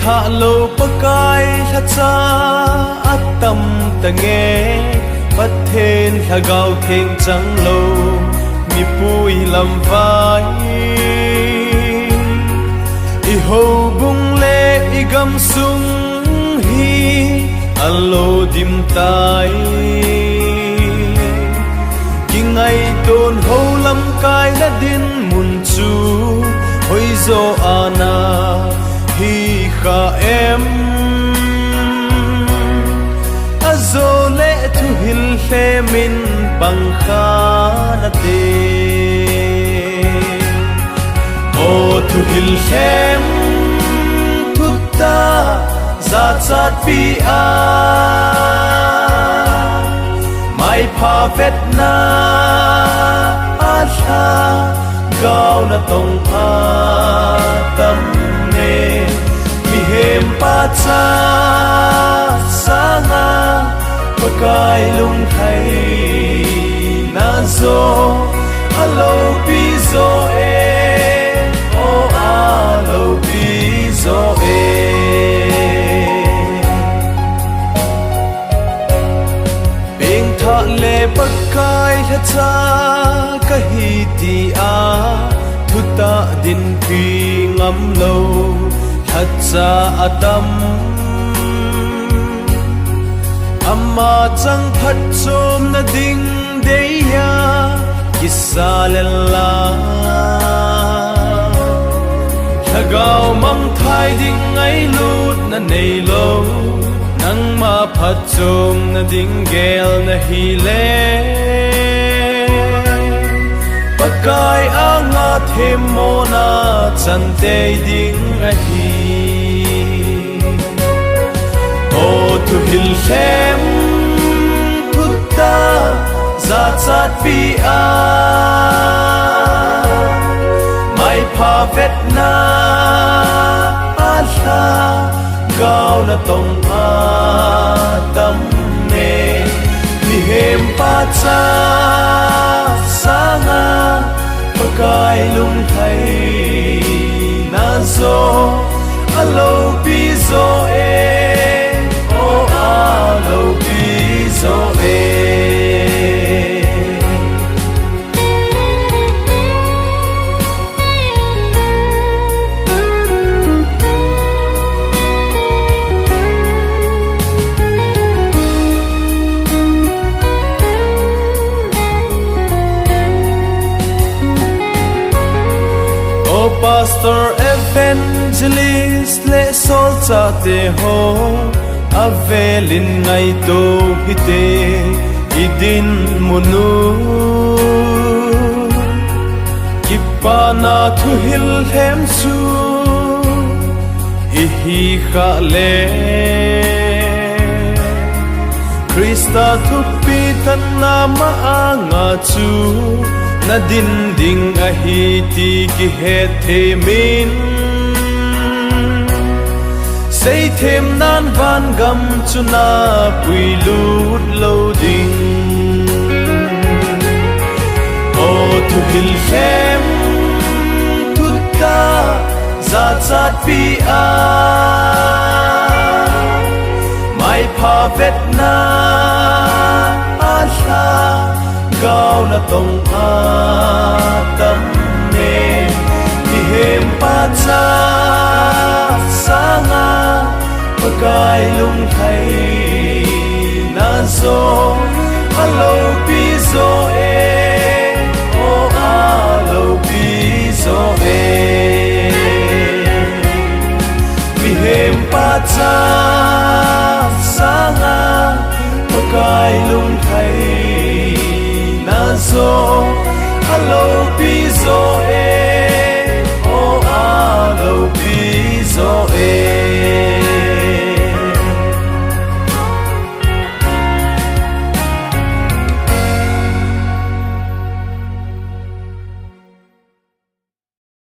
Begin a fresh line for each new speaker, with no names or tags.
tha lo pakai tha cha atam ta nge bắt then tha gao theng chẳng lo mi pui lam vai i ho bung le i gam sung hi alo dim tai kingai ton ho lam kai na din mun chu hoi zo ana hi kha em azo le tu hil fe min bang kha na te o tu hil hem tu ta zat zat pi a mai pa vet na a tha gao na tong a tam ne mi hem pa cha sanga pakai lung thai na zo alo pi zo e o alo pi zo e bing tha le pakai tha cha ka hi ti a thuta din pi ngam lo tha cha atam amma chang phat chom na ding deya kisalella thagao mang thai ding ai lut na nei lo nang ma phat chom na ding gel na hi le pakai anga them mona chan te ding a hi o tu hil hem putta zat zat pi a mai pa vet na a tha gao na tong a tam ne mi hem pa cha sanga pakai lung thai na zo alo pi zo e alo pi zo e pastor evangelist le sol cha te ho avelin ngai to hite idin munu kipana thu hil hem su hi kha le krista thu pi tan na ma anga chu na din ding a hi ti ki he the min say thêm nan van gam chu na pui lut lo ding o tu hil hem tu ta zat zat pi a mai pa vet na a tha gao na tong a tam ne mi hem pa cha sanga pakai lung thai na zo alo pi zo e